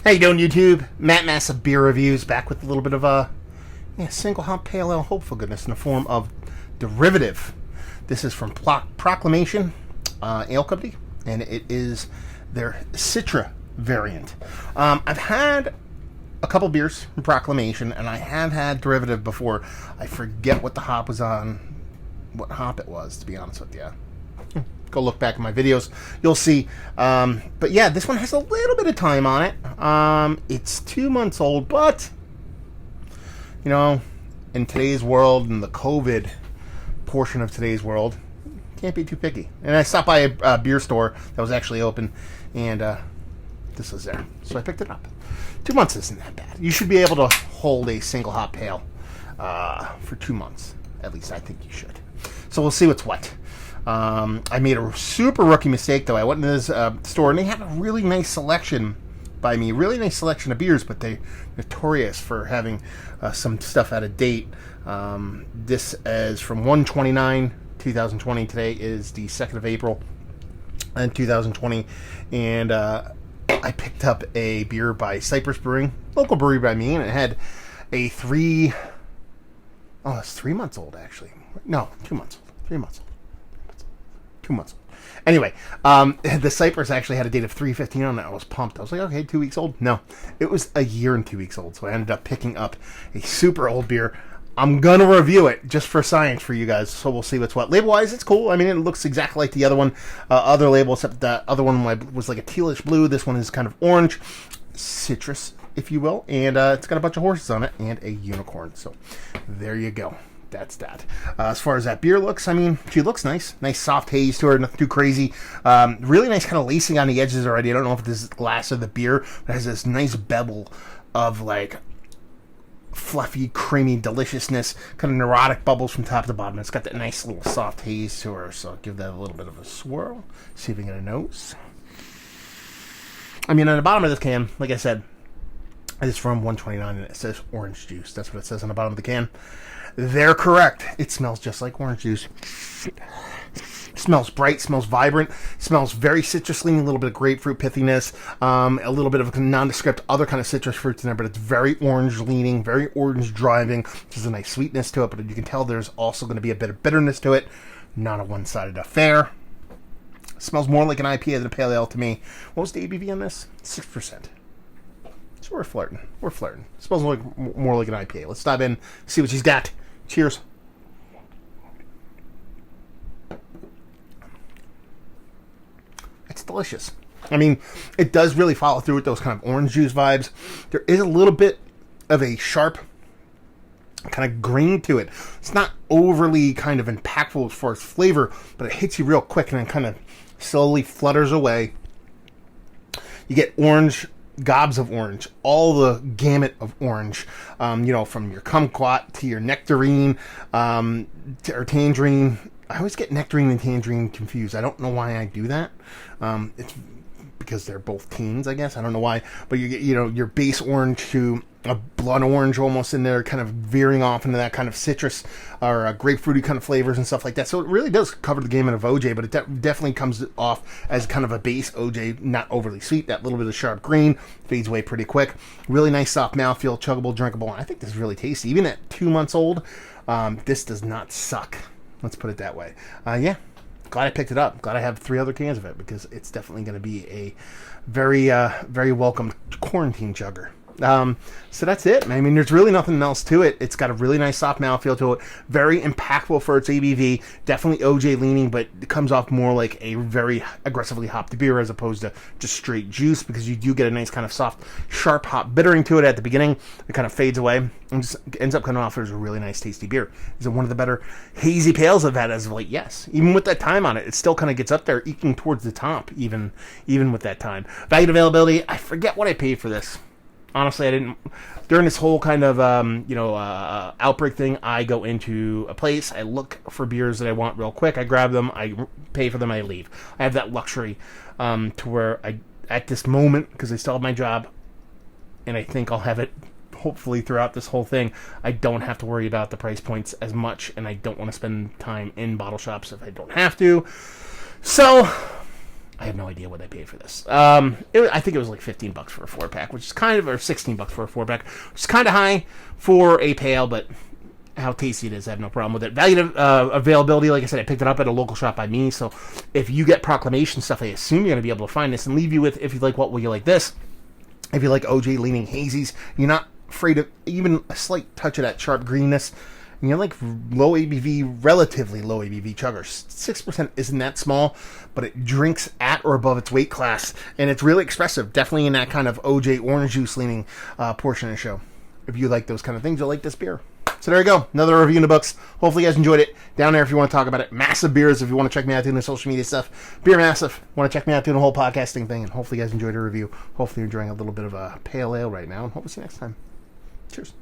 How you doing, YouTube? Matt Massive Beer Reviews, back with a little bit of a single hop pale ale hopeful goodness in the form of derivative. This is from Proclimation Ale Company, and it is their Citra variant. I've had a couple beers from Proclimation, and I have had derivative before. I forget what the hop was on, what hop it was, to be honest with you. Go look back at my videos, you'll see. But yeah, this one has a little bit of time on it. It's 2 months old, but you know, in today's world, in the COVID portion of today's world, can't be too picky. And I stopped by a beer store that was actually open, and this was there, so I picked it up. 2 months isn't that bad. You should be able to hold a single hop pale for 2 months. At least I think you should. So we'll see what's what. I made a super rookie mistake, though. I went into this store, and they had a really nice selection by me. Really nice selection of beers, but they're notorious for having some stuff out of date. This is from 1/29/2020. Today is the 2nd of April in 2020. And I picked up a beer by Cypress Brewing, local brewery by me, and it had a it's 3 months old, actually. No, 2 months old. 3 months old. 2 months. Anyway, the Cypress actually had a date of 3/15 on it. I was pumped. I was like, okay, 2 weeks old. No, it was a year and 2 weeks old. So I ended up picking up a super old beer. I'm going to review it just for science for you guys. So we'll see what's what. Label-wise, it's cool. I mean, it looks exactly like the other one, other label, except the other one was like a tealish blue. This one is kind of orange, citrus, if you will. And it's got a bunch of horses on it and a unicorn. So there you go. That's that. As far as that beer looks, I mean, she looks nice. Nice soft haze to her, nothing too crazy. Really nice kind of lacing on the edges already. I don't know if this is the glass of the beer, but it has this nice bevel of like fluffy, creamy deliciousness, kind of neurotic bubbles from top to bottom. It's got that nice little soft haze to her, so I'll give that a little bit of a swirl. See if we get a nose. I mean, on the bottom of this can, like I said, it's from 129 and it says orange juice. That's what it says on the bottom of the can. They're correct. It smells just like orange juice. It smells bright, smells vibrant, smells very citrus leaning, a little bit of grapefruit pithiness, a little bit of nondescript other kind of citrus fruits in there, but it's very orange leaning, very orange driving. There's a nice sweetness to it, but you can tell there's also going to be a bit of bitterness to it. Not a one-sided affair. Smells more like an IPA than a pale ale to me. What was the ABV on this? 6%. So we're flirting. We're flirting. It smells more like an IPA. Let's dive in, see what she's got. Cheers. It's delicious. I mean, it does really follow through with those kind of orange juice vibes. There is a little bit of a sharp kind of green to it. It's not overly kind of impactful as far as flavor, but it hits you real quick and then kind of slowly flutters away. You get orange, gobs of orange, all the gamut of orange, from your kumquat to your nectarine, or tangerine. I always get nectarine and tangerine confused. I don't know why I do that. It's because they're both teens, I guess. I don't know why. But you get, your base orange to a blood orange almost in there, kind of veering off into that kind of citrus or grapefruity kind of flavors and stuff like that. So it really does cover the gamut of OJ, but it definitely comes off as kind of a base OJ, not overly sweet. That little bit of sharp green fades away pretty quick. Really nice soft mouthfeel, chuggable, drinkable. And I think this is really tasty. Even at 2 months old, this does not suck. Let's put it that way. Yeah, glad I picked it up. Glad I have 3 other cans of it because it's definitely going to be a very, very welcome quarantine chugger. So that's it. I mean, there's really nothing else to it. It's got a really nice soft mouthfeel to it. Very impactful for its ABV. Definitely OJ leaning, but it comes off more like a very aggressively hopped beer as opposed to just straight juice, because you do get a nice kind of soft, sharp hop bittering to it at the beginning. It kind of fades away and just ends up coming off as a really nice, tasty beer. Is it one of the better hazy pales I've had as of late? Yes. Even with that time on it, it still kind of gets up there, eking towards the top, even with that time. Value and availability, I forget what I paid for this. Honestly, I didn't. During this whole kind of, outbreak thing, I go into a place, I look for beers that I want real quick, I grab them, I pay for them, I leave. I have that luxury to where at this moment, because I still have my job, and I think I'll have it hopefully throughout this whole thing, I don't have to worry about the price points as much, and I don't want to spend time in bottle shops if I don't have to. So I have no idea what I paid for this. I think it was like $15 for a 4-pack, which is kind of, or $16 for a 4-pack, which is kind of high for a pale, but how tasty it is, I have no problem with it. Value availability, like I said, I picked it up at a local shop by me, so if you get Proclimation stuff, I assume you're going to be able to find this, and leave you with, if you like what will you like this, if you like OJ leaning hazies, you're not afraid of even a slight touch of that sharp greenness, and you like low ABV, relatively low ABV chuggers. 6% isn't that small, but it drinks at or above its weight class, and it's really expressive, definitely in that kind of OJ orange juice leaning portion of the show. If you like those kind of things, you'll like this beer. So there you go, another review in the books. Hopefully you guys enjoyed it. Down there if you want to talk about it. Massive Beers if you want to check me out doing the social media stuff. Beer Massive, want to check me out doing the whole podcasting thing. And hopefully you guys enjoyed the review. Hopefully you're enjoying a little bit of a pale ale right now. And hope to see you next time. Cheers.